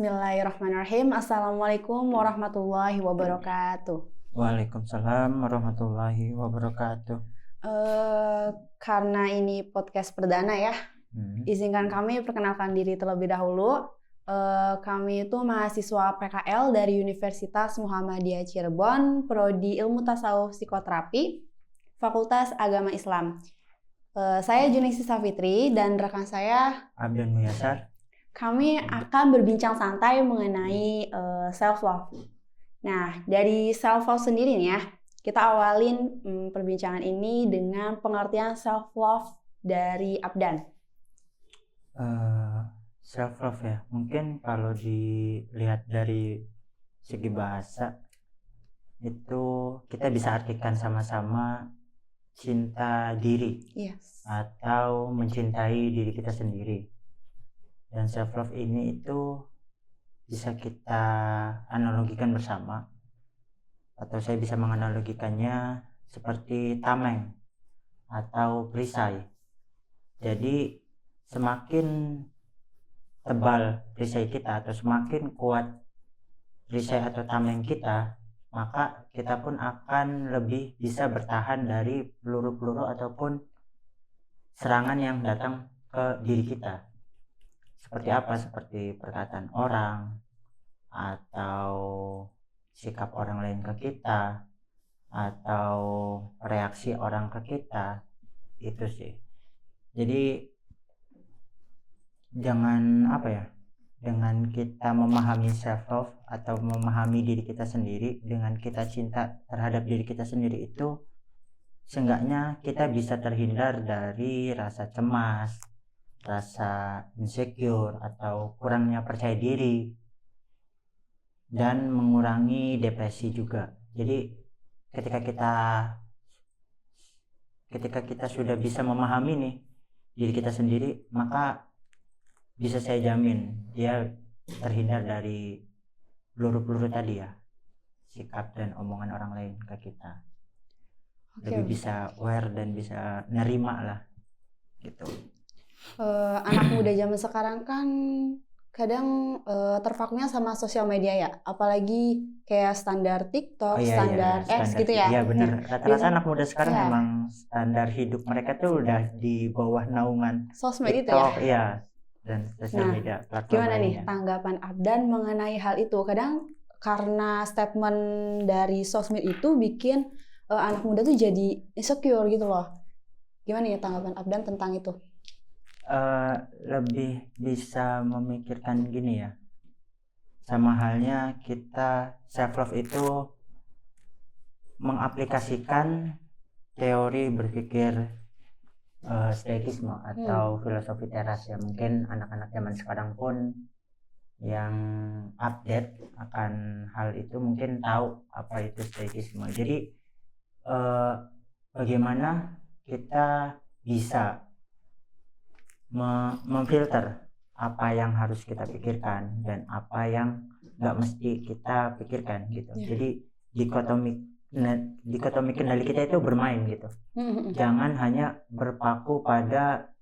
Bismillahirrahmanirrahim. Assalamualaikum warahmatullahi wabarakatuh. Waalaikumsalam warahmatullahi wabarakatuh. Karena ini podcast perdana ya, izinkan kami perkenalkan diri terlebih dahulu. Kami itu mahasiswa PKL dari Universitas Muhammadiyah Cirebon, Prodi Ilmu Tasawuf Psikoterapi, Fakultas Agama Islam. Saya Junisi Safitri dan rekan saya Abdan Muyasar. Kami akan berbincang santai mengenai self-love. Nah, dari self-love sendiri nih ya, kita awalin perbincangan ini dengan pengertian self-love dari Abdan. Self-love ya, mungkin kalau dilihat dari segi bahasa, itu kita bisa artikan sama-sama cinta diri, Yes. atau mencintai diri kita sendiri. Dan self love ini itu bisa kita analogikan bersama, atau saya bisa menganalogikannya seperti tameng atau perisai. Jadi semakin tebal perisai kita atau semakin kuat perisai atau tameng kita, maka kita pun akan lebih bisa bertahan dari peluru-peluru ataupun serangan yang datang ke diri kita. Seperti apa? Seperti perkataan orang atau sikap orang lain ke kita atau reaksi orang ke kita, itu sih. Jadi dengan kita memahami self love atau memahami diri kita sendiri, dengan kita cinta terhadap diri kita sendiri, itu seenggaknya kita bisa terhindar dari rasa cemas, rasa insecure atau kurangnya percaya diri, dan mengurangi depresi juga. Jadi ketika kita sudah bisa memahami nih diri kita sendiri, maka bisa saya jamin dia terhindar dari peluru-peluru tadi ya, sikap dan omongan orang lain ke kita. Lebih bisa aware dan bisa nerima lah gitu. Anak muda zaman sekarang kan kadang terpakunya sama sosial media ya, apalagi kayak standar TikTok, standar X gitu ya. Iya benar. Rata-rata anak muda sekarang ya, emang standar hidup mereka tuh udah di bawah naungan sosmed itu ya. TikTok, iya, dan sosial Nah, media platform gimana nih lainnya. tanggapan Abdan mengenai hal itu? Kadang karena statement dari sosmed itu bikin anak muda tuh jadi insecure gitu loh. Gimana ya tanggapan Abdan tentang itu? Lebih bisa memikirkan gini ya, sama halnya kita self love itu mengaplikasikan teori berpikir stoikisme atau filosofi teras ya. Mungkin anak-anak zaman sekarang pun yang update akan hal itu mungkin tahu apa itu stoikisme. Jadi bagaimana kita bisa memfilter apa yang harus kita pikirkan dan apa yang nggak mesti kita pikirkan gitu. Jadi dikotomi kendali kita itu bermain gitu. Jangan hanya berpaku pada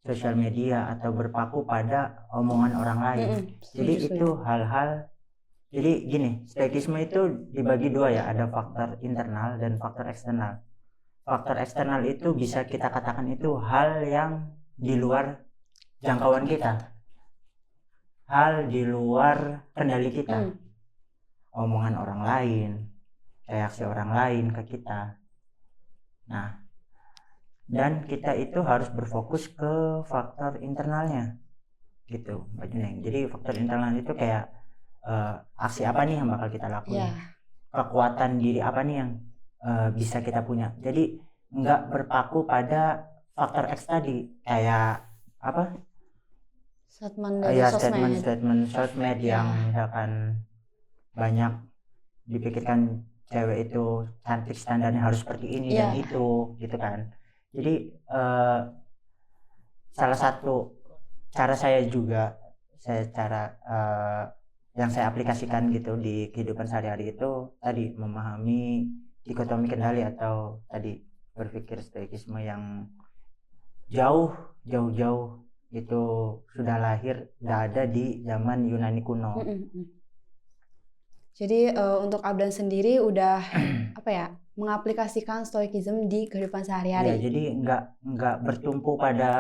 sosial media atau berpaku pada omongan orang lain. Jadi itu hal-hal, jadi gini, stoikisme itu dibagi dua ya, ada faktor internal dan faktor eksternal. Faktor eksternal itu bisa kita katakan itu hal yang di luar jangkauan kita, hal di luar kendali kita, omongan orang lain, reaksi orang lain ke kita. Nah, dan kita itu harus berfokus ke faktor internalnya gitu, Mbak Juneng. Jadi faktor internal itu kayak aksi apa nih yang bakal kita lakuin, kekuatan diri apa nih yang bisa kita punya. Jadi nggak berpaku pada faktor X tadi, kayak apa? Statement sosmed yang misalkan banyak dipikirkan cewek itu cantik, standarnya harus seperti ini dan itu gitu kan. Jadi salah satu cara saya juga, yang saya aplikasikan gitu di kehidupan sehari-hari itu tadi memahami dikotomi kendali atau tadi berpikir stoikisme yang jauh itu sudah lahir, sudah ada di zaman Yunani kuno. Jadi untuk Abdan sendiri udah apa ya, mengaplikasikan stoicism di kehidupan sehari-hari. Ya, jadi nggak bertumpu pada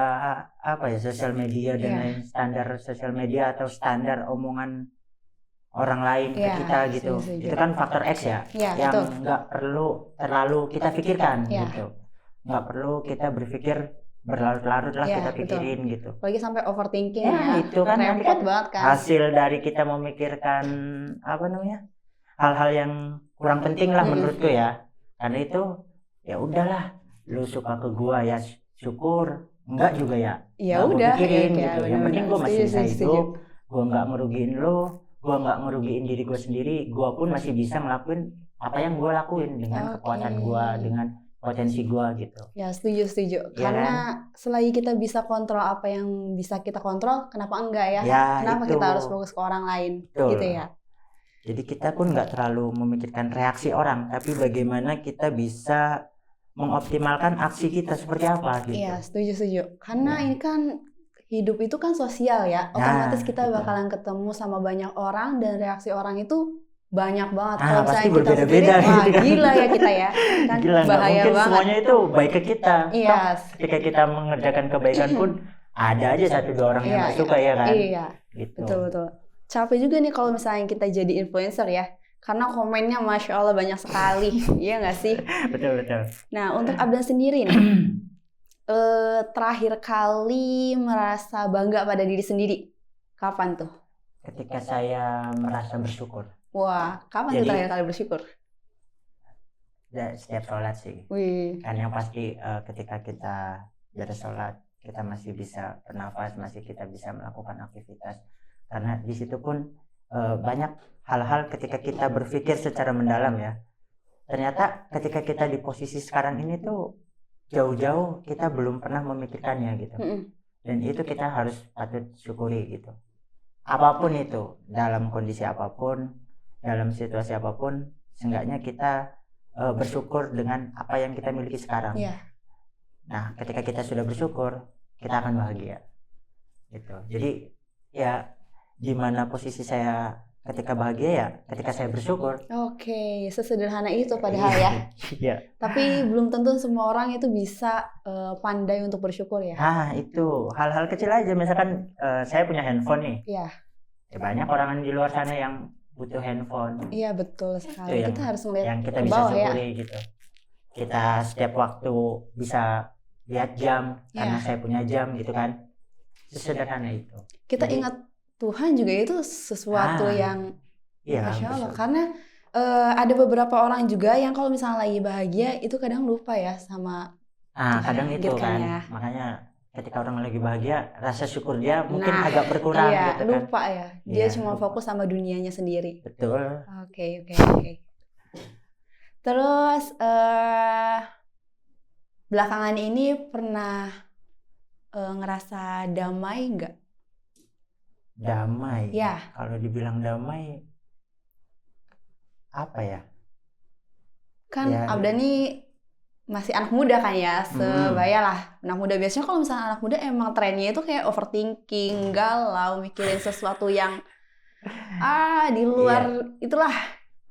apa ya, sosial media dan lain, standar sosial media atau standar omongan orang lain ke kita gitu. Itu kan faktor X ya, yang nggak perlu terlalu kita pikirkan gitu. Nggak perlu kita berpikir berlarut-larut lah kita pikirin gitu. Apalagi sampai overthinking ya. Itu kan nanti kan banget kan. Hasil dari kita memikirkan apa namanya, hal-hal yang kurang penting lah menurutku ya. Karena itu ya udahlah, lu suka ke gua ya syukur, enggak juga ya. Ya udah pikirin gitu. Yang penting gua masih bisa hidup, gua nggak ngerugiin lu, gua nggak ngerugiin diri gua sendiri, gua pun masih bisa ngelakuin apa yang gua lakuin dengan kekuatan gua, dengan potensi gua gitu. Ya setuju. Ya, karena selagi kita bisa kontrol apa yang bisa kita kontrol, kenapa enggak ya? Kenapa kita harus fokus ke orang lain? Gitu ya. Jadi kita pun nggak terlalu memikirkan reaksi orang, tapi bagaimana kita bisa mengoptimalkan aksi kita seperti apa gitu. Iya, setuju. Karena ini kan hidup itu kan sosial ya. Otomatis kita bakalan ketemu sama banyak orang dan reaksi orang itu banyak banget. Kalau pasti berbeda-beda gitu kan. Gila ya kita ya. Kan gila, bahaya mungkin banget. Semuanya itu baik ke kita. Iya. Ketika kita mengerjakan kebaikan pun ada aja 1-2 orang yang nggak suka ya kan. Iya. Gitu. Betul. Capek juga nih kalau misalnya kita jadi influencer ya. Karena komennya Masya Allah banyak sekali. Iya nggak sih? Betul. Nah, untuk Abdan sendiri nih. Terakhir kali merasa bangga pada diri sendiri. Kapan tuh? Ketika saya merasa bersyukur. Wah, kapan tuh terakhir kali bersyukur? Setiap sholat sih. Kan yang pasti ketika kita beres sholat, kita masih bisa bernafas, masih kita bisa melakukan aktivitas. Karena di situ pun banyak hal-hal ketika kita berpikir secara mendalam ya. Ternyata ketika kita di posisi sekarang ini tuh jauh-jauh kita belum pernah memikirkannya gitu. Dan itu kita harus patut syukuri gitu. Apapun itu, dalam kondisi apapun, dalam situasi apapun, seenggaknya kita bersyukur dengan apa yang kita miliki sekarang. Nah, ketika kita sudah bersyukur, kita akan bahagia. Gitu. Jadi ya di mana posisi saya ketika bahagia ya ketika saya bersyukur. Oke, sesederhana itu padahal ya. Iya. Tapi belum tentu semua orang itu bisa pandai untuk bersyukur ya. Itu hal-hal kecil aja. Misalkan saya punya handphone nih. Iya. Ya, banyak orang di luar sana yang butuh handphone. Iya, betul sekali. Kita harus melihat yang kita bisa syukuri gitu. Kita setiap waktu bisa lihat jam karena saya punya jam gitu kan. Sesederhana itu. Kita ingat Tuhan juga itu sesuatu yang Masya Allah. Karena ada beberapa orang juga yang kalau misalnya lagi bahagia itu kadang lupa ya sama kadang itu kan ya. Makanya ketika orang lagi bahagia rasa syukur dia mungkin agak berkurang gitu kan. Lupa ya. Dia cuma fokus sama dunianya sendiri. Betul. Oke. Terus belakangan ini pernah ngerasa damai nggak? Damai. Ya. Kalau dibilang damai apa ya? Kan Abdan nih masih anak muda kan ya, sebaya lah. Anak muda biasanya kalau misalnya anak muda emang trennya itu kayak overthinking, galau, mikirin sesuatu yang di luar itulah.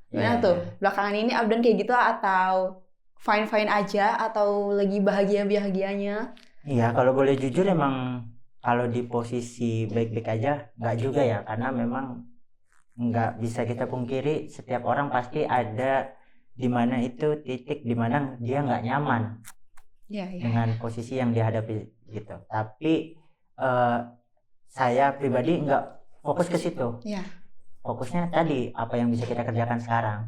Gimana tuh? Belakangan ini Abdan kayak gitu atau fine-fine aja atau lagi bahagia-bahagianya? Iya, kalau boleh jujur emang kalau di posisi baik-baik aja nggak juga ya, karena memang nggak bisa kita pungkiri setiap orang pasti ada di mana itu titik di mana dia nggak nyaman dengan posisi yang dihadapi gitu. Tapi saya pribadi nggak fokus ke situ. Fokusnya tadi apa yang bisa kita kerjakan sekarang,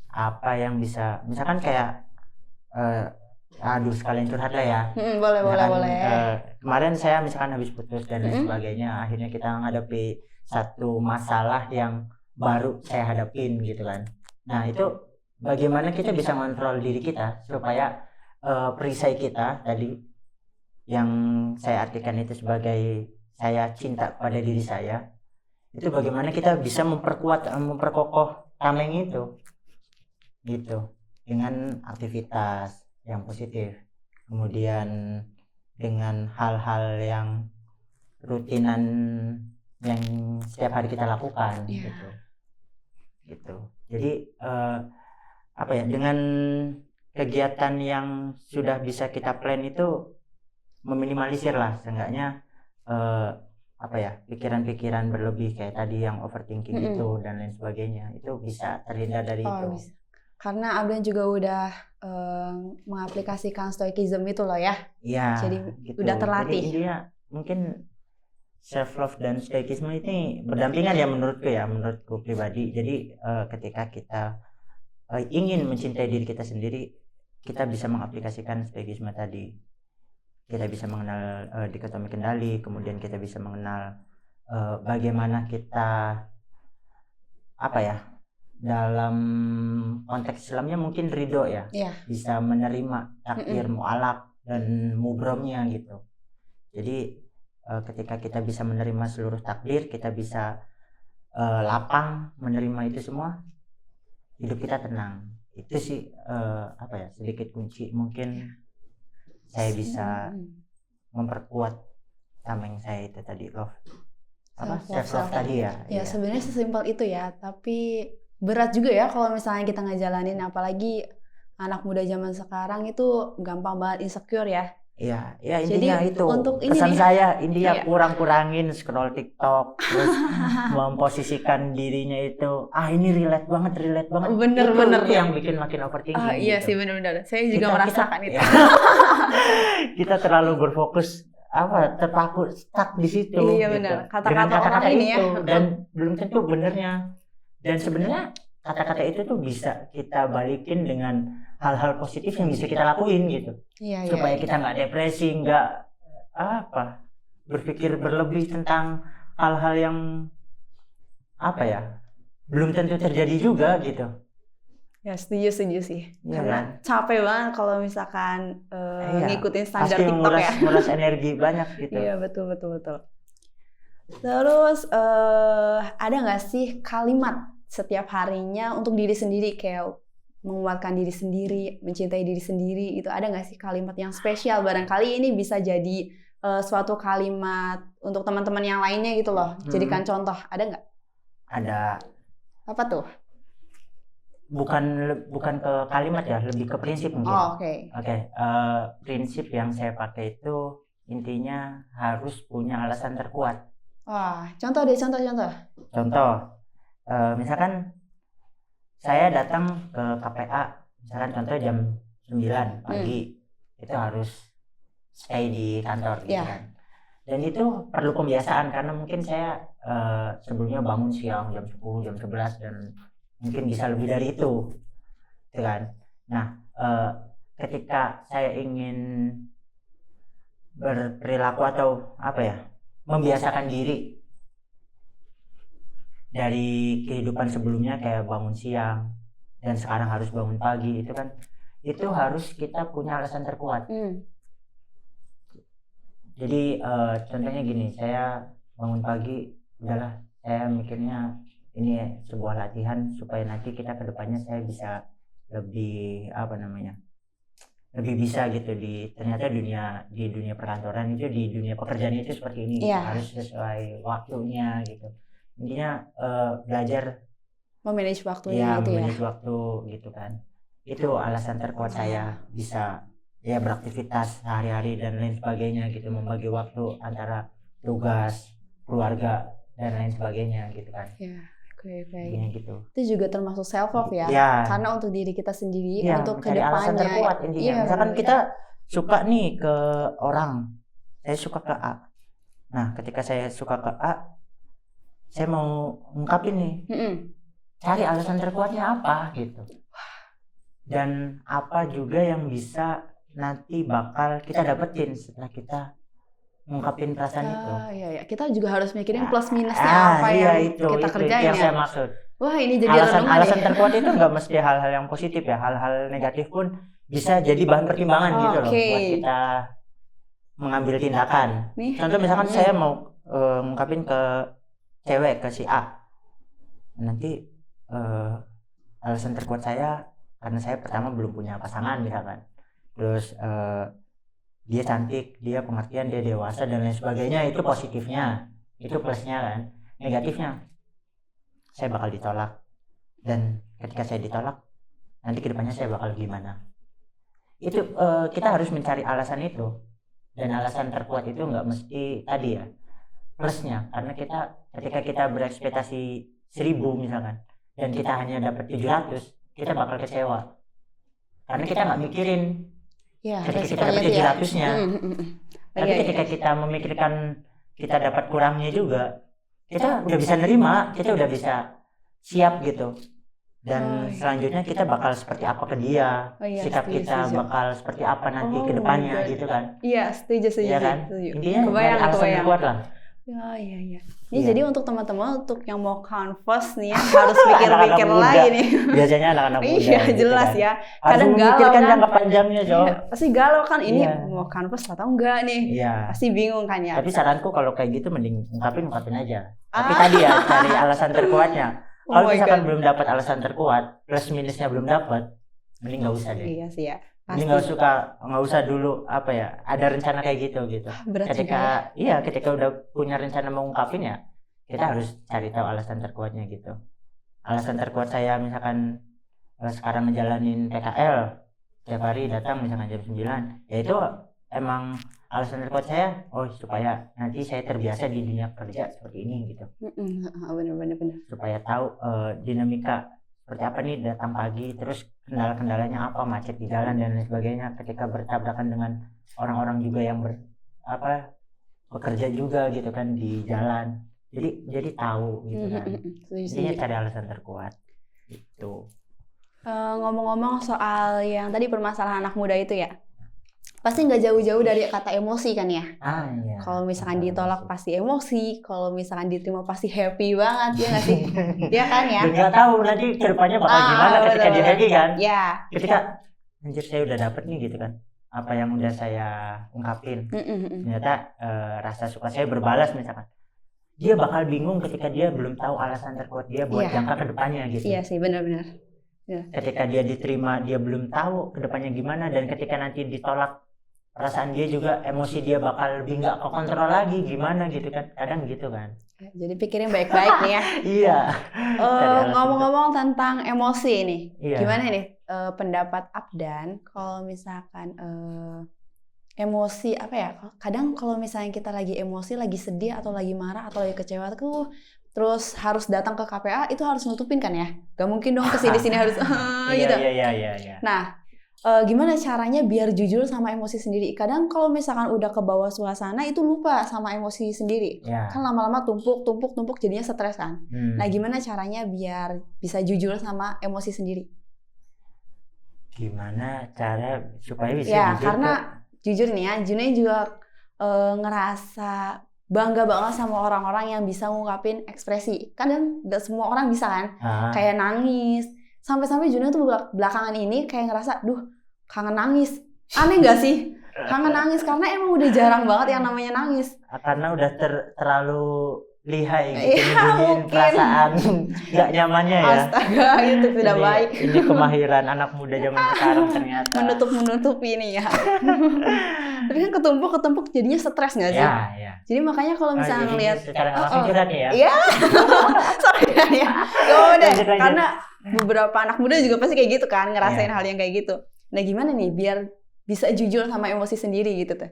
apa yang bisa misalkan kayak sekalian curhat lah ya. Boleh. Kemarin saya misalkan habis putus dan lain sebagainya, akhirnya kita menghadapi satu masalah yang baru saya hadapin gitu kan. Nah itu bagaimana kita bisa mengontrol diri kita supaya perisai kita tadi yang saya artikan itu sebagai saya cinta pada diri saya, itu bagaimana kita bisa memperkokoh tameng itu gitu dengan aktivitas yang positif, kemudian dengan hal-hal yang rutinan yang setiap hari kita lakukan gitu. Jadi apa ya, dengan kegiatan yang sudah bisa kita plan itu meminimalisir lah seenggaknya apa ya, pikiran-pikiran berlebih kayak tadi yang overthinking itu dan lain sebagainya, itu bisa terhindar dari itu. Bisa. Karena Abdan juga udah mengaplikasikan stoicism itu loh ya. Iya. Jadi gitu. udah terlatih. Jadi intinya mungkin self love dan stoicism ini berdampingan ya menurutku pribadi. Jadi ketika kita ingin mencintai diri kita sendiri, kita bisa mengaplikasikan stoicism tadi. Kita bisa mengenal dikotomi kendali, kemudian kita bisa mengenal bagaimana kita apa ya, dalam konteks Islamnya mungkin ridho ya, bisa menerima takdir mu'alaq dan mubromnya gitu. Jadi ketika kita bisa menerima seluruh takdir, kita bisa lapang menerima itu semua, hidup kita tenang. Itu sih apa ya, sedikit kunci mungkin saya bisa memperkuat tameng saya itu tadi, love self love tadi ya. Ya sebenarnya sesimpel itu ya, tapi berat juga ya kalau misalnya kita ngejalanin, apalagi anak muda zaman sekarang itu gampang banget insecure ya. Iya, ya intinya jadi, itu untuk pesan saya, intinya kurang-kurangin scroll TikTok, terus memposisikan dirinya itu, ini relate banget. Bener. Itu yang bikin makin overthinking. Iya gitu. Sih benar-benar. Saya juga merasakan itu. Kita terlalu berfokus terpaku stuck di situ. Iya gitu. benar. Kata-kata orang ini itu, ya. Dan belum tentu benernya. Dan sebenarnya kata-kata itu tuh bisa kita balikin dengan hal-hal positif yang bisa kita lakuin gitu. Supaya kita nggak depresi, nggak berpikir berlebih tentang hal-hal yang belum tentu terjadi juga gitu. Ya setuju sih. Ya, karena capek banget kalau misalkan ngikutin standar TikTok ya. Nguras energi banyak gitu. Iya betul. Terus ada nggak sih kalimat setiap harinya untuk diri sendiri, kayak menguatkan diri sendiri, mencintai diri sendiri, itu ada nggak sih kalimat yang spesial? Barangkali ini bisa jadi suatu kalimat untuk teman-teman yang lainnya gitu loh. Jadikan contoh, ada nggak? Ada. Apa tuh? Bukan ke kalimat ya, lebih ke prinsip mungkin. Oke. Prinsip yang saya pakai itu intinya harus punya alasan terkuat. Contoh deh. Contoh, misalkan saya datang ke KPA, misalkan contoh jam 9 pagi, itu harus stay di kantor gitu kan. Dan itu perlu pembiasaan karena mungkin saya sebelumnya bangun siang jam 10, jam 11 dan mungkin bisa lebih dari itu kan. Nah, ketika saya ingin berperilaku atau membiasakan diri dari kehidupan sebelumnya kayak bangun siang dan sekarang harus bangun pagi, itu harus kita punya alasan terkuat. Jadi contohnya gini, saya bangun pagi, udahlah saya mikirnya ini sebuah latihan supaya nanti kita kedepannya saya bisa lebih lebih bisa gitu ternyata di dunia perkantoran itu, di dunia pekerjaan itu seperti ini, harus sesuai waktunya gitu. Intinya belajar memanage waktunya waktu gitu kan. Itu alasan terkuat saya bisa beraktivitas sehari-hari dan lain sebagainya gitu, membagi waktu antara tugas, keluarga dan lain sebagainya gitu kan. Gitu. Itu juga termasuk self love ya. Karena untuk diri kita sendiri, untuk kedepannya. Alasan terkuat intinya. Misalkan kita suka nih ke orang, saya suka ke A. Nah, ketika saya suka ke A, saya mau ungkapin nih, cari alasan terkuatnya apa gitu, dan apa juga yang bisa nanti bakal kita dapetin setelah kita ngungkapin perasaan itu. Iya. Kita juga harus mikirin plus minusnya apa yang kita kerjain yang saya maksud. Wah, ini jadi alasan terkuat itu nggak mesti hal-hal yang positif ya, hal-hal negatif pun bisa jadi bahan pertimbangan gitu loh buat kita mengambil tindakan. Contoh misalkan saya mau ngungkapin ke cewek, ke si A, nanti alasan terkuat saya karena saya pertama belum punya pasangan misalkan, terus dia cantik, dia pengertian, dia dewasa dan lain sebagainya, itu positifnya, itu plusnya kan. Negatifnya, saya bakal ditolak, dan ketika saya ditolak, nanti kedepannya saya bakal gimana. Itu kita harus mencari alasan itu, dan alasan terkuat itu nggak mesti tadi ya plusnya, karena ketika kita berekspektasi 1000 misalkan dan kita hanya dapat 700, kita bakal kecewa karena kita nggak mikirin ketika kita dapat 700-nya. Tapi ketika kita memikirkan kita dapat kurangnya juga, kita udah bisa nerima, kita udah bisa siap gitu. Dan selanjutnya kita bakal seperti apa ke dia, sikap kita bakal seperti apa nanti ke depannya gitu kan. Iya, setuju. Iya kan? Intinya alasan kuat lah. Iya. Ini jadi untuk teman-teman untuk yang mau canvas nih ya, harus pikir-pikir lagi nih. Biasanya anak-anak muda. Iya, jelas gitu kan. Ya. Kadang galau kan jangka panjangnya, Jo. Iya, pasti galau kan, ini mau canvas atau enggak nih. Iya. Pasti bingung kan ya. Tapi saranku kalau kayak gitu mending ungkapin aja. Tapi tadi ya cari alasan terkuatnya. Kalau misalkan belum dapat alasan terkuat, plus minusnya belum dapat, mending nggak usah deh. Iya sih ya. Ini nggak usah dulu ada rencana kayak gitu. Ketika udah punya rencana mau ungkapin ya, kita harus cari tahu alasan terkuatnya gitu. Alasan terkuat saya misalkan sekarang ngejalanin PKL tiap hari datang misalkan jam 9, ya itu emang alasan terkuat saya, supaya nanti saya terbiasa di dunia kerja seperti ini gitu. Benar. Supaya tahu dinamika seperti apa nih, datang pagi terus kendala-kendalanya apa, macet di jalan dan lain sebagainya, ketika bertabrakan dengan orang-orang juga yang bekerja juga gitu kan di jalan, jadi tahu gitu kan. Intinya cari alasan terkuat gitu. Ngomong-ngomong soal yang tadi permasalahan anak muda itu ya, pasti nggak jauh-jauh dari kata emosi kan ya. Iya. Kalau misalkan ditolak pasti emosi, kalau misalkan diterima pasti happy banget, ya nggak sih? Iya kan ya. Nggak tahu nanti kedepannya bakal gimana ketika dia happy kan. Iya. Ketika anjir saya udah dapet nih gitu kan, apa yang udah saya ungkapin, ternyata rasa suka saya berbalas misalkan, dia bakal bingung ketika dia belum tahu alasan terkuat dia buat jangka kedepannya gitu. Iya sih, benar-benar. Ya. Ketika dia diterima dia belum tahu kedepannya gimana, dan ketika nanti ditolak perasaan dia juga, emosi dia bakal lebih nggak kekontrol lagi gimana gitu kan, kadang gitu kan. Jadi pikirin baik-baik nih ya. Iya. Ngomong-ngomong tentang emosi nih, gimana nih pendapat Abdan kalau misalkan emosi apa ya? Kadang kalau misalnya kita lagi emosi, lagi sedih atau lagi marah atau lagi kecewa tuh, terus harus datang ke KPA, itu harus nutupin kan ya? Gak mungkin dong kesini-sini harus gitu. Iya. Nah, gimana caranya biar jujur sama emosi sendiri? Kadang kalau misalkan udah ke bawah suasana itu lupa sama emosi sendiri. Kan lama-lama tumpuk jadinya stres kan. Nah, gimana caranya biar bisa jujur sama emosi sendiri? Gimana cara supaya bisa jujur? Karena jujur nih ya, Junai juga ngerasa bangga banget sama orang-orang yang bisa ngungkapin ekspresi. Kadang gak semua orang bisa kan, kayak nangis. Sampai-sampai Junai tuh belakangan ini kayak ngerasa, kangen nangis. Aneh gak sih? Kangen nangis, karena emang udah jarang banget yang namanya nangis. Karena udah terlalu lihai gitu, nyembunyiin perasaan gak nyamannya ya. Astaga, itu tidak baik. Ini kemahiran anak muda zaman sekarang ternyata. Menutup ini ya. Tapi kan ketumpuk jadinya stres gak sih? Iya. Jadi makanya kalau misalnya ngelihat secara langsung curhat nih ya. Iya. Sorry ya. Udah, karena beberapa anak muda juga pasti kayak gitu kan, ngerasain hal yang kayak gitu. Nah, gimana nih biar bisa jujur sama emosi sendiri gitu tuh?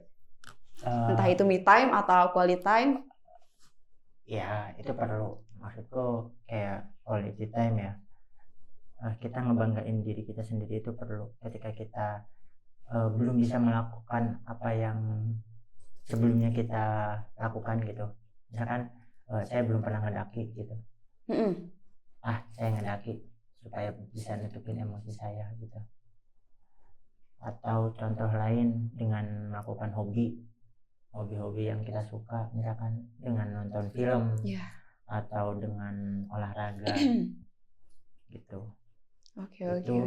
Entah itu me time atau quality time. Ya, itu perlu. Maksudku kayak quality time ya. Kita ngebanggain diri kita sendiri itu perlu. Ketika kita belum bisa melakukan apa yang sebelumnya kita lakukan gitu. Misalkan saya belum pernah ngedaki gitu. Saya ngedaki supaya bisa nutupin emosi saya gitu. Atau contoh lain dengan melakukan hobi-hobi yang kita suka, misalkan dengan nonton film atau dengan olahraga gitu.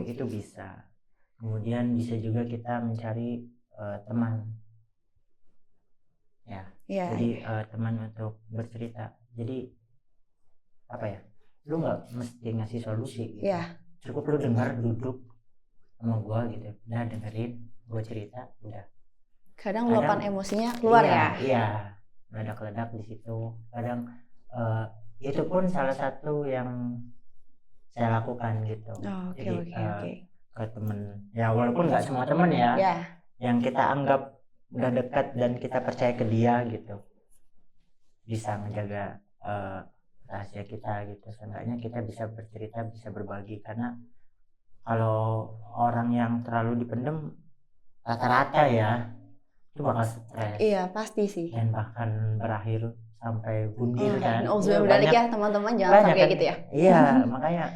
Itu bisa. Kemudian bisa juga kita mencari teman jadi teman untuk bercerita. Jadi apa ya, lu nggak mesti ngasih solusi gitu. Cukup lu dengar, duduk sama gua gitu, udah dengerin gua cerita, udah Kadang luapan emosinya keluar ya. Iya, meledak-ledak di situ. Kadang itu pun salah satu yang saya lakukan gitu. Oke. Ke temen, ya walaupun nggak semua temen ya, yang kita anggap udah dekat dan kita percaya ke dia gitu, bisa menjaga rahasia kita gitu. Seenggaknya kita bisa bercerita, bisa berbagi, karena kalau orang yang terlalu dipendem rata-rata ya itu bakal stres. Iya pasti sih. Dan bahkan berakhir sampai bunuh kan. Banyak ya teman-teman, jangan sampai kayak gitu ya. Iya, makanya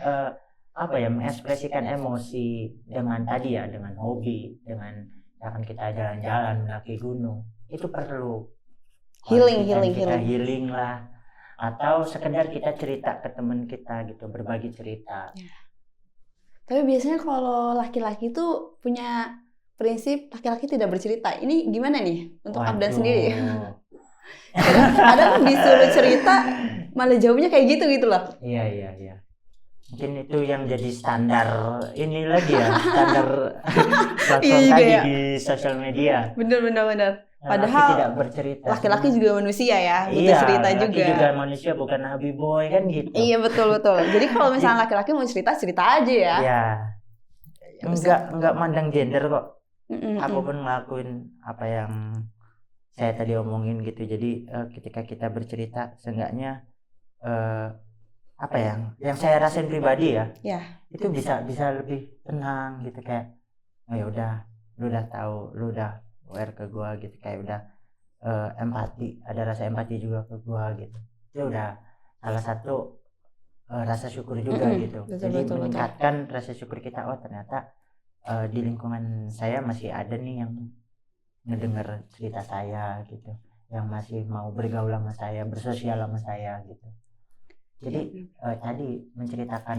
mengekspresikan emosi dengan tadi ya, dengan hobi, dengan akan kita jalan-jalan mendaki gunung, itu perlu healing lah, atau sekedar kita cerita ke teman kita gitu, berbagi cerita. Ya. Tapi biasanya kalau laki-laki tuh punya prinsip laki-laki tidak bercerita. Ini gimana nih untuk Abdan sendiri? Kadang disuruh cerita malah jawabnya kayak gitu loh. Iya. Mungkin itu yang jadi standar ini lagi ya, standar platform tadi di sosial media. Bener. Padahal tidak bercerita. Laki-laki juga manusia ya, butuh cerita juga. Iya, juga manusia, bukan Happy Boy kan gitu. Iya betul. Jadi kalau misalnya laki-laki mau cerita aja ya. Iya. Enggak mandang gender kok. Aku pun ngelakuin apa yang saya tadi omongin gitu. Jadi ketika kita bercerita, seenggaknya yang saya rasain pribadi ya, itu bisa lebih tenang gitu, kayak ya udah, lu udah tahu, lu udah aware ke gua gitu, kayak udah empati, ada rasa empati juga ke gua gitu. Itu udah salah satu rasa syukur juga gitu. Jadi meningkatkan rasa syukur kita, oh ternyata di lingkungan saya masih ada nih yang ngedenger cerita saya gitu, yang masih mau bergaul sama saya, bersosial sama saya gitu. Jadi tadi menceritakan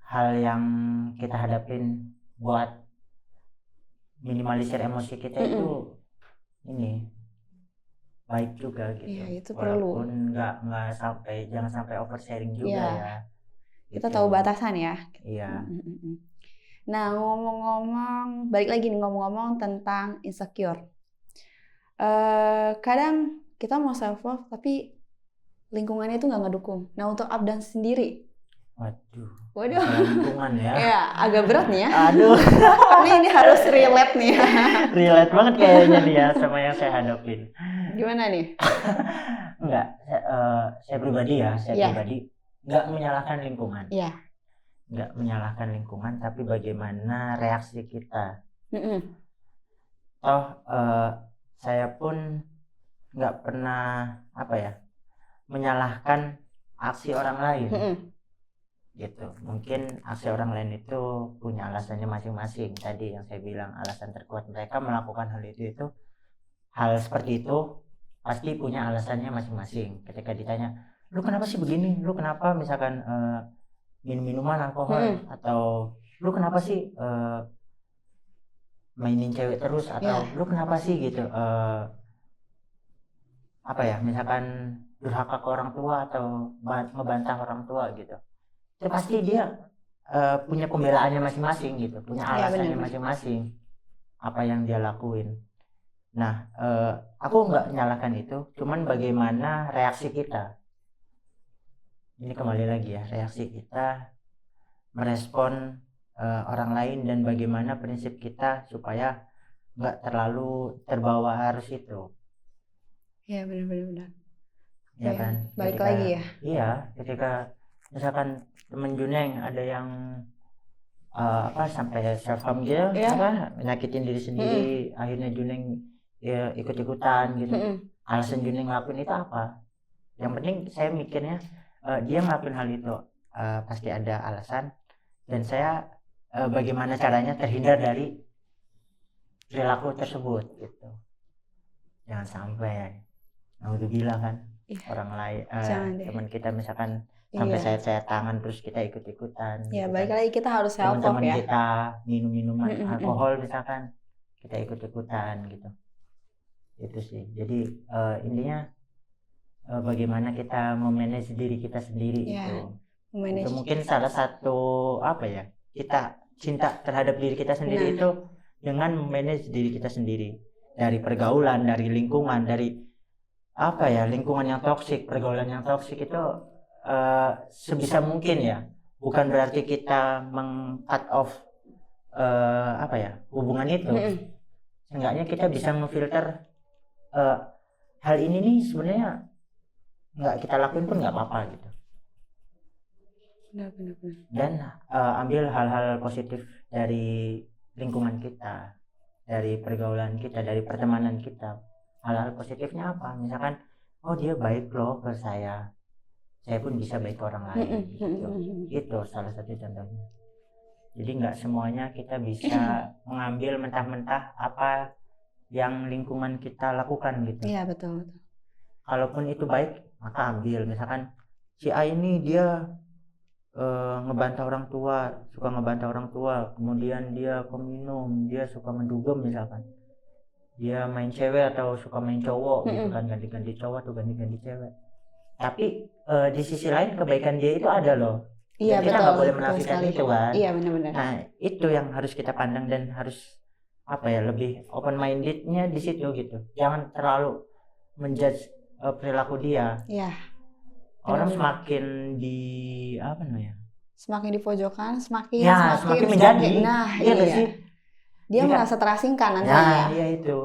hal yang kita hadapin buat minimalisir emosi kita itu ini baik juga gitu. Iya, itu walaupun nggak jangan sampai oversharing juga ya. Kita tahu batasan ya. Iya. Nah, balik lagi nih ngomong-ngomong tentang insecure. Kadang kita mau self love tapi lingkungannya itu nggak ngedukung. Nah, untuk Abdan sendiri, waduh. Lingkungan ya. Ya, agak berat nih ya. Aduh. Ini harus relate nih. Relate banget kayaknya dia sama yang saya hadapin. Gimana nih? Enggak, saya pribadi nggak menyalahkan lingkungan. Iya. Nggak menyalahkan lingkungan, tapi bagaimana reaksi kita. Saya pun nggak pernah menyalahkan aksi orang lain. Gitu. Mungkin aksi orang lain itu punya alasannya masing-masing. Tadi yang saya bilang, alasan terkuat mereka melakukan hal itu hal seperti itu pasti punya alasannya masing-masing. Ketika ditanya, lu kenapa sih begini? Lu kenapa misalkan minum minuman alkohol, atau lu kenapa sih mainin cewek terus, atau lu kenapa sih gitu misalkan durhaka ke orang tua atau ngebantah orang tua gitu. Itu pasti dia punya pembelaannya masing-masing gitu, punya alasannya masing-masing apa yang dia lakuin. Nah, aku nggak menyalahkan itu, cuman bagaimana reaksi kita. Ini kembali lagi ya, reaksi kita merespon orang lain, dan bagaimana prinsip kita supaya nggak terlalu terbawa arus itu. Iya, benar. Ya kan? Balik lagi ya. Iya, ketika misalkan temen Juneng ada yang sampai self harm gitu, menyakitin diri sendiri, akhirnya Juneng ya ikut-ikutan gitu. Alasan Juneng ngelakuin itu apa? Yang penting saya mikirnya dia ngelakuin hal itu pasti ada alasan, dan saya bagaimana caranya terhindar dari perilaku tersebut gitu. Jangan sampai naudzubillah kan orang lain teman kita misalkan sampai saya tangan terus kita ikut-ikutan. Ya, gitu balik lagi kita harus self love ya. Kita minum minuman alkohol misalkan, kita ikut-ikutan gitu. Itu sih. Jadi intinya bagaimana kita memanage diri kita sendiri itu mungkin salah satu kita cinta terhadap diri kita sendiri itu dengan manage diri kita sendiri dari pergaulan, dari lingkungan, dari lingkungan yang toksik, pergaulan yang toksik itu sebisa mungkin ya. Bukan berarti kita meng-cut off hubungan itu. Seenggaknya kita bisa memfilter hal ini nih sebenarnya nggak kita lakuin pun nggak apa-apa gitu. Benar. Dan ambil hal-hal positif dari lingkungan kita, dari pergaulan kita, dari pertemanan kita. Hal-hal positifnya apa? Misalkan, oh dia baik loh ke saya pun bisa baik ke orang lain. Itu salah satu contohnya. Jadi nggak semuanya kita bisa mengambil mentah-mentah apa yang lingkungan kita lakukan gitu. Iya, betul. Kalaupun itu baik, maka ambil. Misalkan si A ini dia ngebantah orang tua, suka ngebantah orang tua, kemudian dia peminum, dia suka mendugem misalkan, dia main cewek atau suka main cowok gitu kan, ganti-ganti cowok atau ganti-ganti cewek. Tapi di sisi lain kebaikan dia itu ada loh. Iya, kita nggak boleh menafikan itu kan. Iya, benar-benar. Nah itu yang harus kita pandang dan harus lebih open mindednya di situ gitu. Jangan terlalu menjudge perilaku dia. Iya. Orang semakin semakin dipojokkan, semakin menjadi. Iya. Sih? Dia merasa terasingkan nantinya. Iya itu.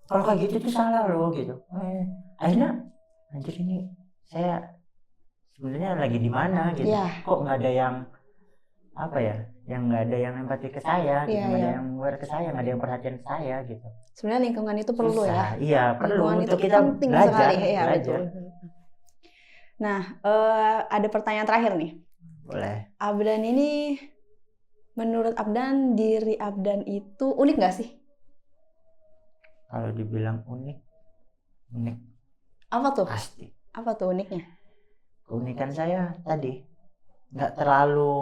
Kalau kayak gitu tuh salah loh gitu. Akhirnya anjir ini saya sebenarnya lagi di mana gitu. Kok nggak ada yang yang nggak ada yang empati ke saya, gitu. Nggak ada yang aware ke saya, nggak ada yang perhatian ke saya gitu. Sebenarnya lingkungan itu perlu ya. Iya, perlu untuk kita penting belajar. Sekali. Iya, betul. Nah, ada pertanyaan terakhir nih. Boleh. Abdan ini, menurut Abdan, diri Abdan itu unik nggak sih? Kalau dibilang unik. Apa tuh? Pasti. Apa tuh uniknya? Keunikan saya tadi nggak terlalu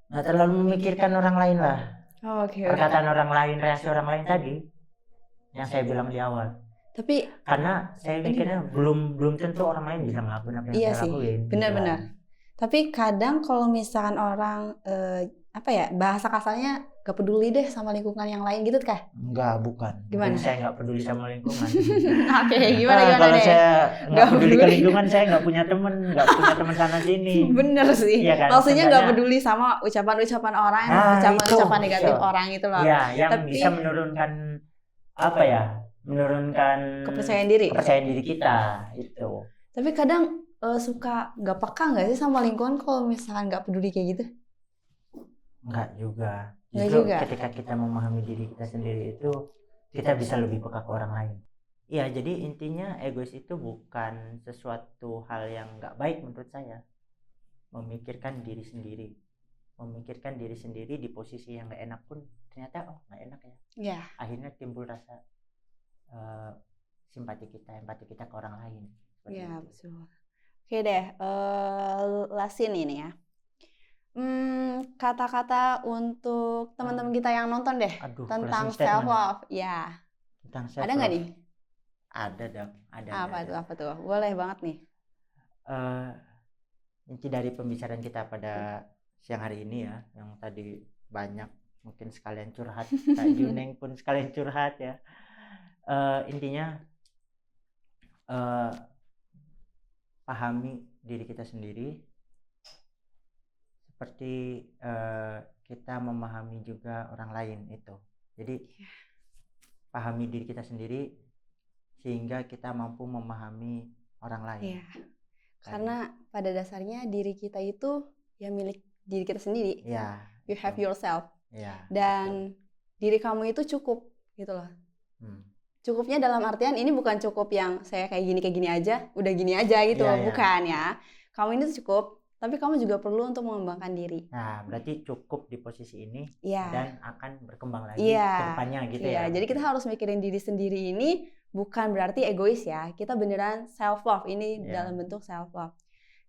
nggak terlalu memikirkan orang lain lah. Perkataan orang lain, reaksi orang lain tadi yang saya bilang di awal. Tapi karena saya mikirnya belum tentu orang lain bisa ngelakuin apa yang saya lakuin. Benar-benar. Tapi kadang kalau misalkan orang bahasa kasarnya gak peduli deh sama lingkungan yang lain gitu kah? Enggak, bukan. Gimana? Saya nggak peduli sama lingkungan. Gimana kalau deh? Saya nggak peduli ke lingkungan, saya nggak punya teman sana sini. Bener sih. Ya kan? Maksudnya nggak peduli sama ucapan-ucapan orang, ucapan-ucapan negatif orang itu loh. Ya, yang bisa menurunkan menurunkan kepercayaan diri kita itu. Tapi kadang suka nggak peka nggak sih sama lingkungan kalau misalkan nggak peduli kayak gitu? Nggak juga. Ketika kita memahami diri kita sendiri itu kita bisa lebih peka ke orang lain. Iya, jadi intinya egois itu bukan sesuatu hal yang nggak baik menurut saya. Memikirkan diri sendiri di posisi yang nggak enak pun ternyata nggak enak ya. Iya. Akhirnya timbul rasa empati kita ke orang lain. Iya, betul. Oke deh, lasin ini ya. Kata-kata untuk teman-teman kita yang nonton deh. Tentang self love. Ya. Tentang self love. Ada nggak nih? Ada dong. Apa tuh? Boleh banget nih. Inti dari pembicaraan kita pada siang hari ini ya, yang tadi banyak mungkin sekalian curhat, Kak Juneng pun sekalian curhat ya. Intinya pahami diri kita sendiri seperti kita memahami juga orang lain itu. Jadi pahami diri kita sendiri sehingga kita mampu memahami orang lain. Karena pada dasarnya diri kita itu ya milik diri kita sendiri. You have yourself. Dan diri kamu itu cukup gitu loh. Cukupnya dalam artian ini bukan cukup yang saya kayak gini aja, udah gini aja gitu loh, bukan ya. Kamu ini tuh cukup, tapi kamu juga perlu untuk mengembangkan diri. Nah, berarti cukup di posisi ini dan akan berkembang lagi ke depannya gitu ya. Jadi kita harus mikirin diri sendiri ini bukan berarti egois ya. Kita beneran self love ini dalam bentuk self love.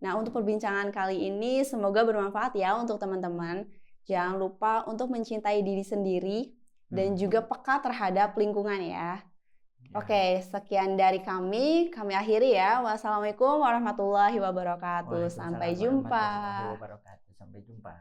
Nah, untuk perbincangan kali ini semoga bermanfaat ya untuk teman-teman. Jangan lupa untuk mencintai diri sendiri dan juga peka terhadap lingkungan ya. Oke, sekian dari kami akhiri ya. Wassalamualaikum warahmatullahi wabarakatuh. Sampai jumpa. Sampai jumpa.